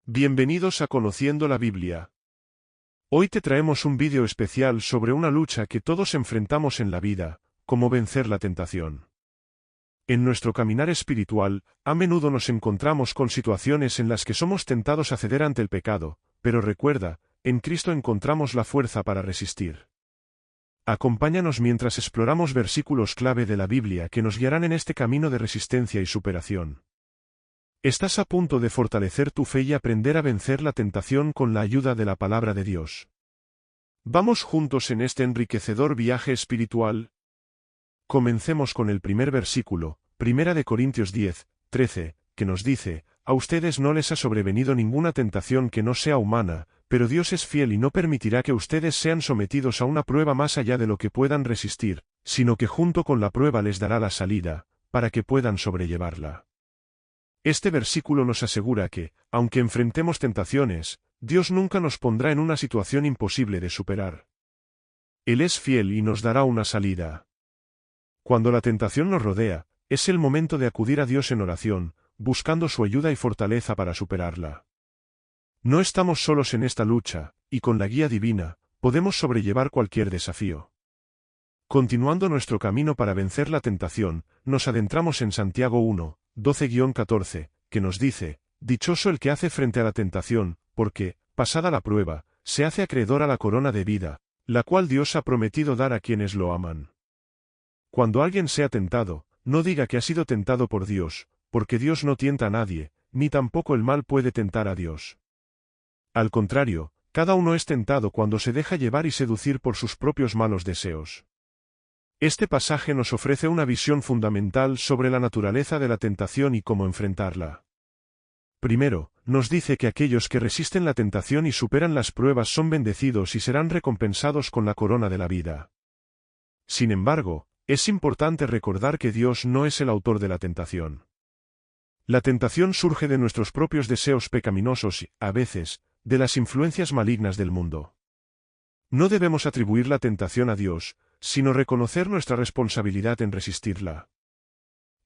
Bienvenidos a Conociendo la Biblia. Hoy te traemos un vídeo especial sobre una lucha que todos enfrentamos en la vida, cómo vencer la tentación. En nuestro caminar espiritual, a menudo nos encontramos con situaciones en las que somos tentados a ceder ante el pecado, pero recuerda, en Cristo encontramos la fuerza para resistir. Acompáñanos mientras exploramos versículos clave de la Biblia que nos guiarán en este camino de resistencia y superación. Estás a punto de fortalecer tu fe y aprender a vencer la tentación con la ayuda de la palabra de Dios. ¿Vamos juntos en este enriquecedor viaje espiritual? Comencemos con el primer versículo, 1 Corintios 10, 13, que nos dice: A ustedes no les ha sobrevenido ninguna tentación que no sea humana, pero Dios es fiel y no permitirá que ustedes sean sometidos a una prueba más allá de lo que puedan resistir, sino que junto con la prueba les dará la salida, para que puedan sobrellevarla. Este versículo nos asegura que, aunque enfrentemos tentaciones, Dios nunca nos pondrá en una situación imposible de superar. Él es fiel y nos dará una salida. Cuando la tentación nos rodea, es el momento de acudir a Dios en oración, buscando su ayuda y fortaleza para superarla. No estamos solos en esta lucha, y con la guía divina, podemos sobrellevar cualquier desafío. Continuando nuestro camino para vencer la tentación, nos adentramos en Santiago 1, 12-14, que nos dice: Dichoso el que hace frente a la tentación, porque, pasada la prueba, se hace acreedor a la corona de vida, la cual Dios ha prometido dar a quienes lo aman. Cuando alguien sea tentado, no diga que ha sido tentado por Dios, porque Dios no tienta a nadie, ni tampoco el mal puede tentar a Dios. Al contrario, cada uno es tentado cuando se deja llevar y seducir por sus propios malos deseos. Este pasaje nos ofrece una visión fundamental sobre la naturaleza de la tentación y cómo enfrentarla. Primero, nos dice que aquellos que resisten la tentación y superan las pruebas son bendecidos y serán recompensados con la corona de la vida. Sin embargo, es importante recordar que Dios no es el autor de la tentación. La tentación surge de nuestros propios deseos pecaminosos y, a veces, de las influencias malignas del mundo. No debemos atribuir la tentación a Dios, sino reconocer nuestra responsabilidad en resistirla.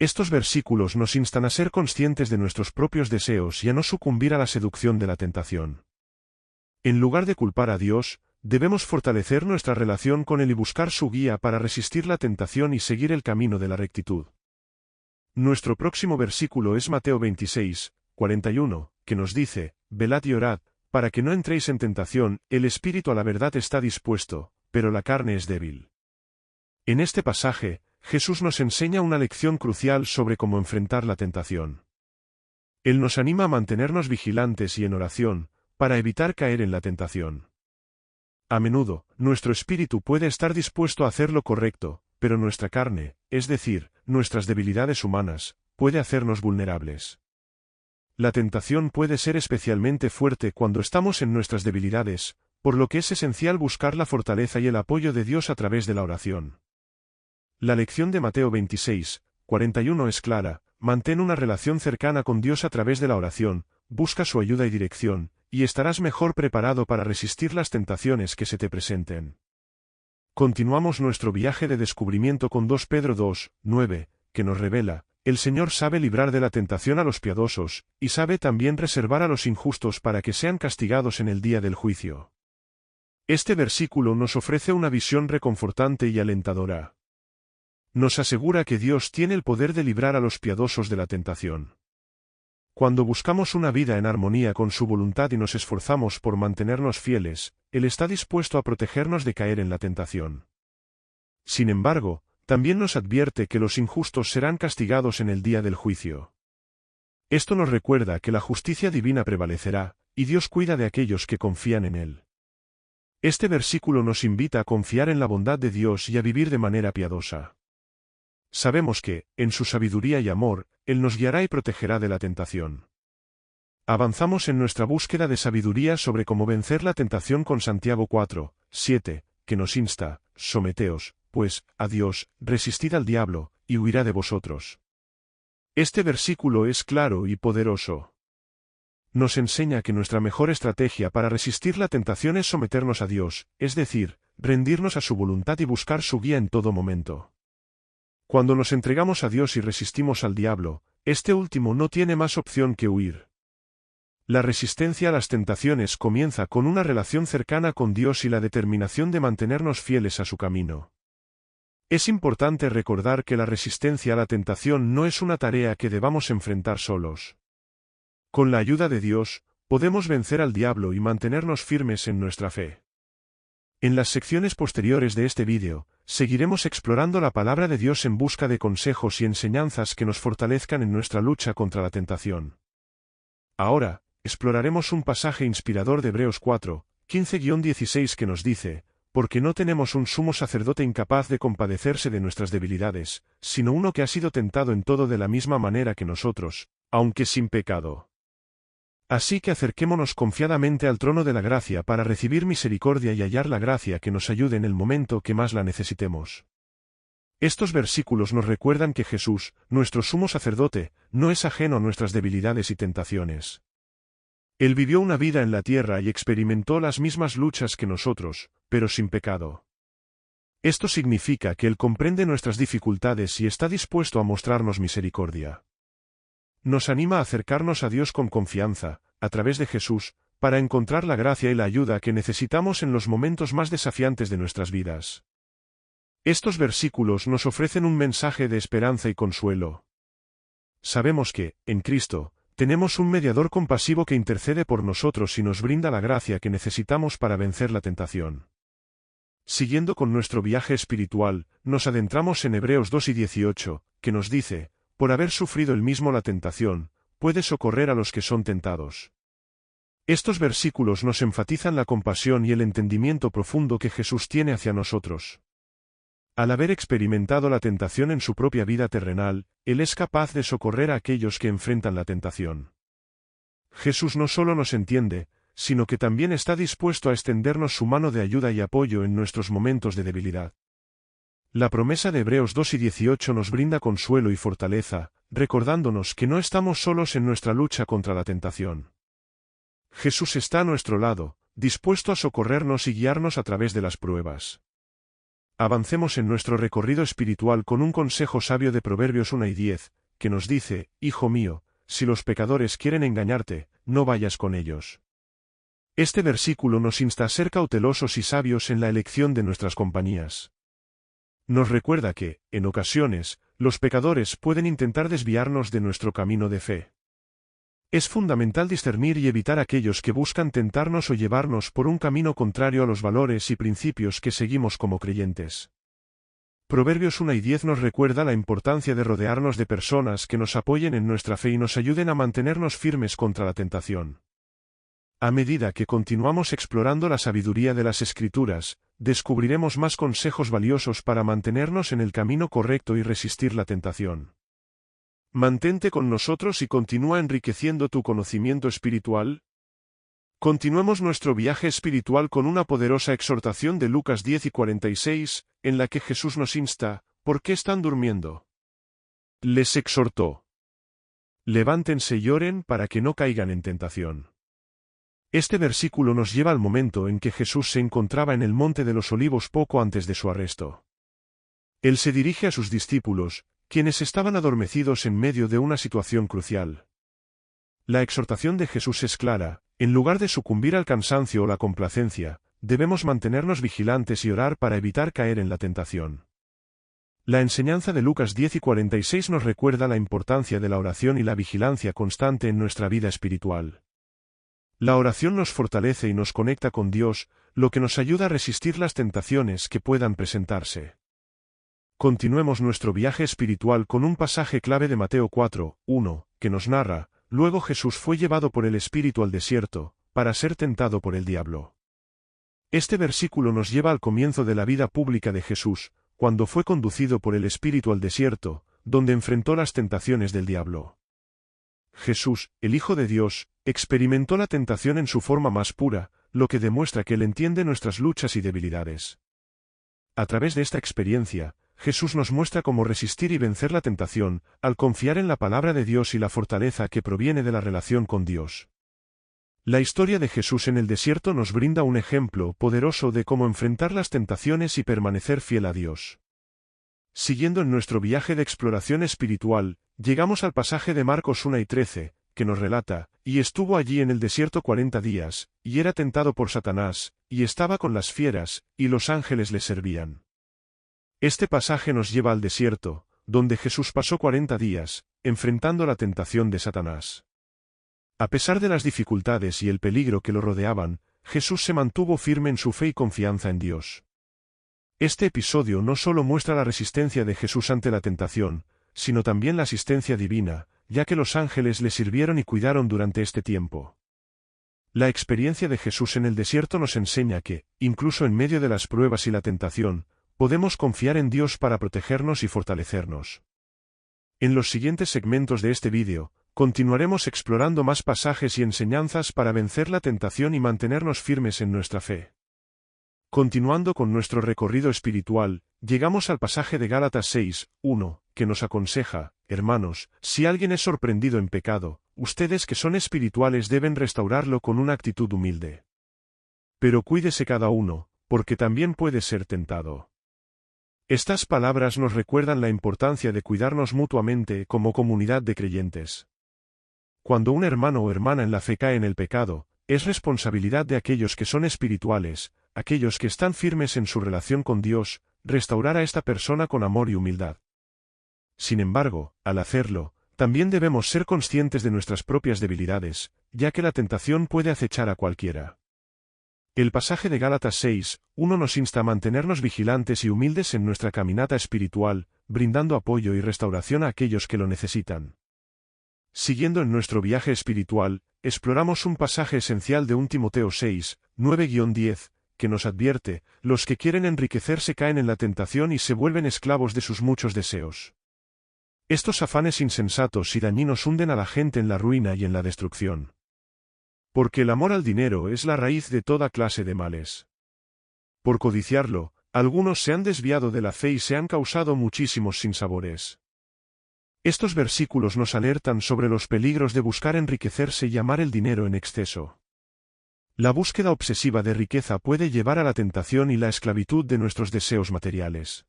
Estos versículos nos instan a ser conscientes de nuestros propios deseos y a no sucumbir a la seducción de la tentación. En lugar de culpar a Dios, debemos fortalecer nuestra relación con Él y buscar su guía para resistir la tentación y seguir el camino de la rectitud. Nuestro próximo versículo es Mateo 26, 41, que nos dice: Velad y orad, para que no entréis en tentación, el espíritu a la verdad está dispuesto, pero la carne es débil. En este pasaje, Jesús nos enseña una lección crucial sobre cómo enfrentar la tentación. Él nos anima a mantenernos vigilantes y en oración, para evitar caer en la tentación. A menudo, nuestro espíritu puede estar dispuesto a hacer lo correcto, pero nuestra carne, es decir, nuestras debilidades humanas, puede hacernos vulnerables. La tentación puede ser especialmente fuerte cuando estamos en nuestras debilidades, por lo que es esencial buscar la fortaleza y el apoyo de Dios a través de la oración. La lección de Mateo 26, 41 es clara: mantén una relación cercana con Dios a través de la oración, busca su ayuda y dirección, y estarás mejor preparado para resistir las tentaciones que se te presenten. Continuamos nuestro viaje de descubrimiento con 2 Pedro 2, 9, que nos revela: el Señor sabe librar de la tentación a los piadosos, y sabe también reservar a los injustos para que sean castigados en el día del juicio. Este versículo nos ofrece una visión reconfortante y alentadora. Nos asegura que Dios tiene el poder de librar a los piadosos de la tentación. Cuando buscamos una vida en armonía con su voluntad y nos esforzamos por mantenernos fieles, Él está dispuesto a protegernos de caer en la tentación. Sin embargo, también nos advierte que los injustos serán castigados en el día del juicio. Esto nos recuerda que la justicia divina prevalecerá, y Dios cuida de aquellos que confían en Él. Este versículo nos invita a confiar en la bondad de Dios y a vivir de manera piadosa. Sabemos que, en su sabiduría y amor, Él nos guiará y protegerá de la tentación. Avanzamos en nuestra búsqueda de sabiduría sobre cómo vencer la tentación con Santiago 4, 7, que nos insta: someteos, pues, a Dios, resistid al diablo, y huirá de vosotros. Este versículo es claro y poderoso. Nos enseña que nuestra mejor estrategia para resistir la tentación es someternos a Dios, es decir, rendirnos a su voluntad y buscar su guía en todo momento. Cuando nos entregamos a Dios y resistimos al diablo, este último no tiene más opción que huir. La resistencia a las tentaciones comienza con una relación cercana con Dios y la determinación de mantenernos fieles a su camino. Es importante recordar que la resistencia a la tentación no es una tarea que debamos enfrentar solos. Con la ayuda de Dios, podemos vencer al diablo y mantenernos firmes en nuestra fe. En las secciones posteriores de este vídeo, seguiremos explorando la palabra de Dios en busca de consejos y enseñanzas que nos fortalezcan en nuestra lucha contra la tentación. Ahora, exploraremos un pasaje inspirador de Hebreos 4, 15-16 que nos dice: porque no tenemos un sumo sacerdote incapaz de compadecerse de nuestras debilidades, sino uno que ha sido tentado en todo de la misma manera que nosotros, aunque sin pecado. Así que acerquémonos confiadamente al trono de la gracia para recibir misericordia y hallar la gracia que nos ayude en el momento que más la necesitemos. Estos versículos nos recuerdan que Jesús, nuestro sumo sacerdote, no es ajeno a nuestras debilidades y tentaciones. Él vivió una vida en la tierra y experimentó las mismas luchas que nosotros, pero sin pecado. Esto significa que Él comprende nuestras dificultades y está dispuesto a mostrarnos misericordia. Nos anima a acercarnos a Dios con confianza, a través de Jesús, para encontrar la gracia y la ayuda que necesitamos en los momentos más desafiantes de nuestras vidas. Estos versículos nos ofrecen un mensaje de esperanza y consuelo. Sabemos que, en Cristo, tenemos un mediador compasivo que intercede por nosotros y nos brinda la gracia que necesitamos para vencer la tentación. Siguiendo con nuestro viaje espiritual, nos adentramos en Hebreos 2:18, que nos dice: por haber sufrido él mismo la tentación, puede socorrer a los que son tentados. Estos versículos nos enfatizan la compasión y el entendimiento profundo que Jesús tiene hacia nosotros. Al haber experimentado la tentación en su propia vida terrenal, Él es capaz de socorrer a aquellos que enfrentan la tentación. Jesús no solo nos entiende, sino que también está dispuesto a extendernos su mano de ayuda y apoyo en nuestros momentos de debilidad. La promesa de Hebreos 2:18 nos brinda consuelo y fortaleza, recordándonos que no estamos solos en nuestra lucha contra la tentación. Jesús está a nuestro lado, dispuesto a socorrernos y guiarnos a través de las pruebas. Avancemos en nuestro recorrido espiritual con un consejo sabio de Proverbios 1:10, que nos dice: hijo mío, si los pecadores quieren engañarte, no vayas con ellos. Este versículo nos insta a ser cautelosos y sabios en la elección de nuestras compañías. Nos recuerda que, en ocasiones, los pecadores pueden intentar desviarnos de nuestro camino de fe. Es fundamental discernir y evitar aquellos que buscan tentarnos o llevarnos por un camino contrario a los valores y principios que seguimos como creyentes. Proverbios 1:10 nos recuerda la importancia de rodearnos de personas que nos apoyen en nuestra fe y nos ayuden a mantenernos firmes contra la tentación. A medida que continuamos explorando la sabiduría de las Escrituras, descubriremos más consejos valiosos para mantenernos en el camino correcto y resistir la tentación. Mantente con nosotros y continúa enriqueciendo tu conocimiento espiritual. Continuemos nuestro viaje espiritual con una poderosa exhortación de Lucas 10:46, en la que Jesús nos insta: ¿por qué están durmiendo? Les exhortó: levántense y oren para que no caigan en tentación. Este versículo nos lleva al momento en que Jesús se encontraba en el Monte de los Olivos poco antes de su arresto. Él se dirige a sus discípulos, quienes estaban adormecidos en medio de una situación crucial. La exhortación de Jesús es clara: en lugar de sucumbir al cansancio o la complacencia, debemos mantenernos vigilantes y orar para evitar caer en la tentación. La enseñanza de Lucas 10:46 nos recuerda la importancia de la oración y la vigilancia constante en nuestra vida espiritual. La oración nos fortalece y nos conecta con Dios, lo que nos ayuda a resistir las tentaciones que puedan presentarse. Continuemos nuestro viaje espiritual con un pasaje clave de Mateo 4:1, que nos narra: luego Jesús fue llevado por el Espíritu al desierto, para ser tentado por el diablo. Este versículo nos lleva al comienzo de la vida pública de Jesús, cuando fue conducido por el Espíritu al desierto, donde enfrentó las tentaciones del diablo. Jesús, el Hijo de Dios, experimentó la tentación en su forma más pura, lo que demuestra que Él entiende nuestras luchas y debilidades. A través de esta experiencia, Jesús nos muestra cómo resistir y vencer la tentación, al confiar en la palabra de Dios y la fortaleza que proviene de la relación con Dios. La historia de Jesús en el desierto nos brinda un ejemplo poderoso de cómo enfrentar las tentaciones y permanecer fiel a Dios. Siguiendo en nuestro viaje de exploración espiritual, llegamos al pasaje de Marcos 1:13, que nos relata, y estuvo allí en el desierto 40 días, y era tentado por Satanás, y estaba con las fieras, y los ángeles le servían. Este pasaje nos lleva al desierto, donde Jesús pasó 40 días, enfrentando la tentación de Satanás. A pesar de las dificultades y el peligro que lo rodeaban, Jesús se mantuvo firme en su fe y confianza en Dios. Este episodio no solo muestra la resistencia de Jesús ante la tentación, sino también la asistencia divina, ya que los ángeles le sirvieron y cuidaron durante este tiempo. La experiencia de Jesús en el desierto nos enseña que, incluso en medio de las pruebas y la tentación, podemos confiar en Dios para protegernos y fortalecernos. En los siguientes segmentos de este vídeo, continuaremos explorando más pasajes y enseñanzas para vencer la tentación y mantenernos firmes en nuestra fe. Continuando con nuestro recorrido espiritual, llegamos al pasaje de Gálatas 6:1, que nos aconseja, hermanos, si alguien es sorprendido en pecado, ustedes que son espirituales deben restaurarlo con una actitud humilde. Pero cuídese cada uno, porque también puede ser tentado. Estas palabras nos recuerdan la importancia de cuidarnos mutuamente como comunidad de creyentes. Cuando un hermano o hermana en la fe cae en el pecado, es responsabilidad de aquellos que son espirituales, aquellos que están firmes en su relación con Dios, restaurar a esta persona con amor y humildad. Sin embargo, al hacerlo, también debemos ser conscientes de nuestras propias debilidades, ya que la tentación puede acechar a cualquiera. El pasaje de Gálatas 6:1 nos insta a mantenernos vigilantes y humildes en nuestra caminata espiritual, brindando apoyo y restauración a aquellos que lo necesitan. Siguiendo en nuestro viaje espiritual, exploramos un pasaje esencial de 1 Timoteo 6:9-10, que nos advierte, los que quieren enriquecerse caen en la tentación y se vuelven esclavos de sus muchos deseos. Estos afanes insensatos y dañinos hunden a la gente en la ruina y en la destrucción. Porque el amor al dinero es la raíz de toda clase de males. Por codiciarlo, algunos se han desviado de la fe y se han causado muchísimos sinsabores. Estos versículos nos alertan sobre los peligros de buscar enriquecerse y amar el dinero en exceso. La búsqueda obsesiva de riqueza puede llevar a la tentación y la esclavitud de nuestros deseos materiales.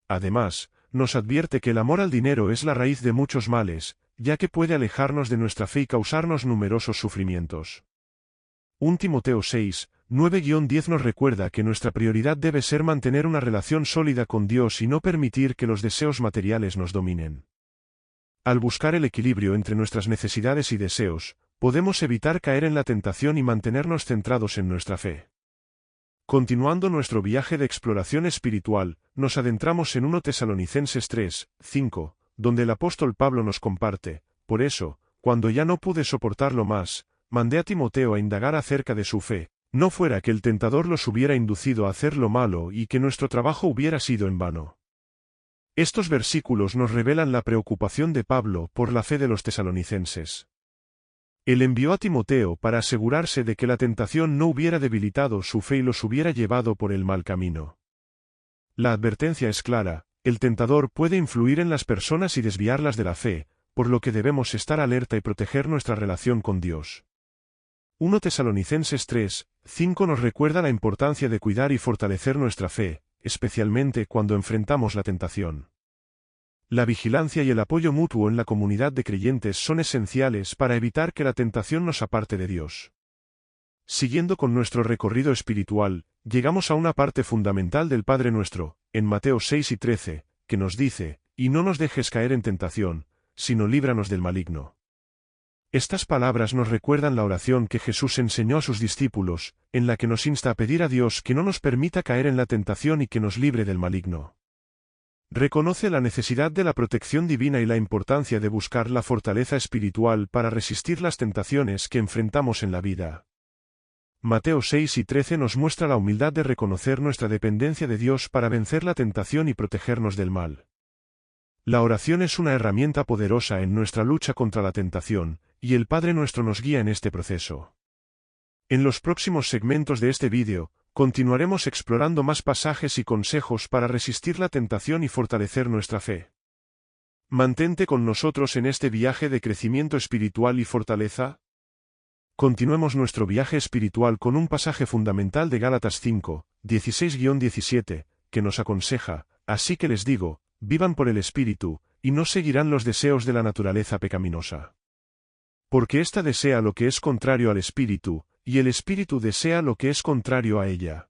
Además, nos advierte que el amor al dinero es la raíz de muchos males, ya que puede alejarnos de nuestra fe y causarnos numerosos sufrimientos. 1 Timoteo 6:9-10 nos recuerda que nuestra prioridad debe ser mantener una relación sólida con Dios y no permitir que los deseos materiales nos dominen. Al buscar el equilibrio entre nuestras necesidades y deseos, podemos evitar caer en la tentación y mantenernos centrados en nuestra fe. Continuando nuestro viaje de exploración espiritual, nos adentramos en 1 Tesalonicenses 3:5, donde el apóstol Pablo nos comparte, por eso, cuando ya no pude soportarlo más, mandé a Timoteo a indagar acerca de su fe, no fuera que el tentador los hubiera inducido a hacer lo malo y que nuestro trabajo hubiera sido en vano. Estos versículos nos revelan la preocupación de Pablo por la fe de los tesalonicenses. Él envió a Timoteo para asegurarse de que la tentación no hubiera debilitado su fe y los hubiera llevado por el mal camino. La advertencia es clara, el tentador puede influir en las personas y desviarlas de la fe, por lo que debemos estar alerta y proteger nuestra relación con Dios. 1 Tesalonicenses 3:5 nos recuerda la importancia de cuidar y fortalecer nuestra fe, especialmente cuando enfrentamos la tentación. La vigilancia y el apoyo mutuo en la comunidad de creyentes son esenciales para evitar que la tentación nos aparte de Dios. Siguiendo con nuestro recorrido espiritual, llegamos a una parte fundamental del Padre Nuestro, en Mateo 6:13, que nos dice, «Y no nos dejes caer en tentación, sino líbranos del maligno». Estas palabras nos recuerdan la oración que Jesús enseñó a sus discípulos, en la que nos insta a pedir a Dios que no nos permita caer en la tentación y que nos libre del maligno. Reconoce la necesidad de la protección divina y la importancia de buscar la fortaleza espiritual para resistir las tentaciones que enfrentamos en la vida. Mateo 6:13 nos muestra la humildad de reconocer nuestra dependencia de Dios para vencer la tentación y protegernos del mal. La oración es una herramienta poderosa en nuestra lucha contra la tentación, y el Padre Nuestro nos guía en este proceso. En los próximos segmentos de este vídeo, continuaremos explorando más pasajes y consejos para resistir la tentación y fortalecer nuestra fe. Mantente con nosotros en este viaje de crecimiento espiritual y fortaleza. Continuemos nuestro viaje espiritual con un pasaje fundamental de Gálatas 5:16-17, que nos aconseja, así que les digo, vivan por el Espíritu, y no seguirán los deseos de la naturaleza pecaminosa. Porque ésta desea lo que es contrario al espíritu, y el espíritu desea lo que es contrario a ella.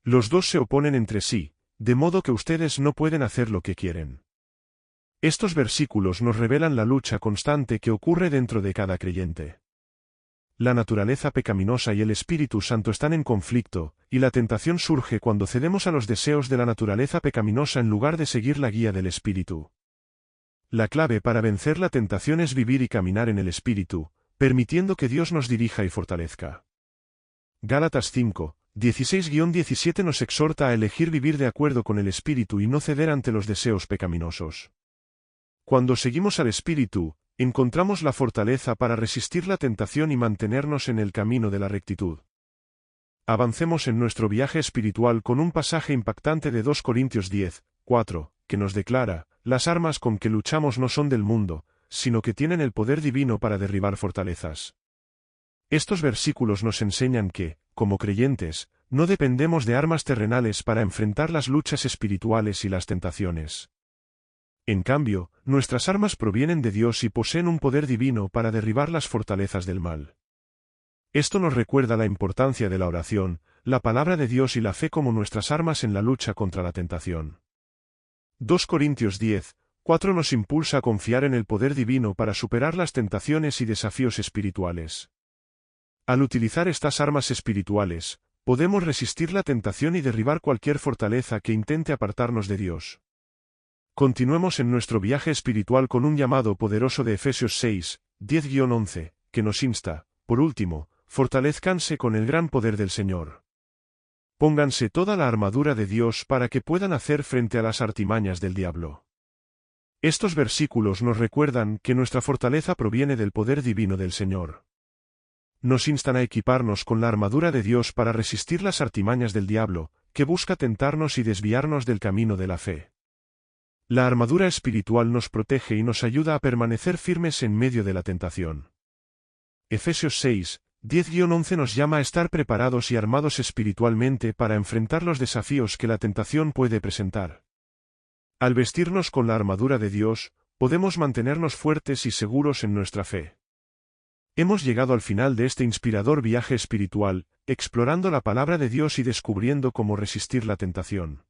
Los dos se oponen entre sí, de modo que ustedes no pueden hacer lo que quieren. Estos versículos nos revelan la lucha constante que ocurre dentro de cada creyente. La naturaleza pecaminosa y el Espíritu Santo están en conflicto, y la tentación surge cuando cedemos a los deseos de la naturaleza pecaminosa en lugar de seguir la guía del Espíritu. La clave para vencer la tentación es vivir y caminar en el Espíritu, permitiendo que Dios nos dirija y fortalezca. Gálatas 5, 16-17 nos exhorta a elegir vivir de acuerdo con el Espíritu y no ceder ante los deseos pecaminosos. Cuando seguimos al Espíritu, encontramos la fortaleza para resistir la tentación y mantenernos en el camino de la rectitud. Avancemos en nuestro viaje espiritual con un pasaje impactante de 2 Corintios 10, 4, que nos declara: las armas con que luchamos no son del mundo, sino que tienen el poder divino para derribar fortalezas. Estos versículos nos enseñan que, como creyentes, no dependemos de armas terrenales para enfrentar las luchas espirituales y las tentaciones. En cambio, nuestras armas provienen de Dios y poseen un poder divino para derribar las fortalezas del mal. Esto nos recuerda la importancia de la oración, la palabra de Dios y la fe como nuestras armas en la lucha contra la tentación. 2 Corintios 10, 4 nos impulsa a confiar en el poder divino para superar las tentaciones y desafíos espirituales. Al utilizar estas armas espirituales, podemos resistir la tentación y derribar cualquier fortaleza que intente apartarnos de Dios. Continuemos en nuestro viaje espiritual con un llamado poderoso de Efesios 6, 10-11, que nos insta, por último, fortalezcanse con el gran poder del Señor. Pónganse toda la armadura de Dios para que puedan hacer frente a las artimañas del diablo. Estos versículos nos recuerdan que nuestra fortaleza proviene del poder divino del Señor. Nos instan a equiparnos con la armadura de Dios para resistir las artimañas del diablo, que busca tentarnos y desviarnos del camino de la fe. La armadura espiritual nos protege y nos ayuda a permanecer firmes en medio de la tentación. Efesios 6, 10-11 nos llama a estar preparados y armados espiritualmente para enfrentar los desafíos que la tentación puede presentar. Al vestirnos con la armadura de Dios, podemos mantenernos fuertes y seguros en nuestra fe. Hemos llegado al final de este inspirador viaje espiritual, explorando la palabra de Dios y descubriendo cómo resistir la tentación.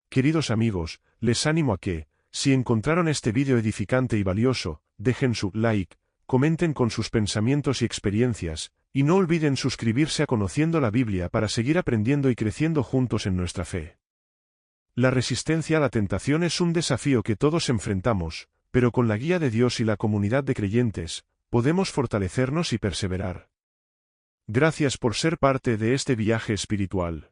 Queridos amigos, les animo a que, si encontraron este vídeo edificante y valioso, dejen su like, comenten con sus pensamientos y experiencias, y no olviden suscribirse a Conociendo la Biblia para seguir aprendiendo y creciendo juntos en nuestra fe. La resistencia a la tentación es un desafío que todos enfrentamos, pero con la guía de Dios y la comunidad de creyentes, podemos fortalecernos y perseverar. Gracias por ser parte de este viaje espiritual.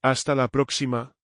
Hasta la próxima.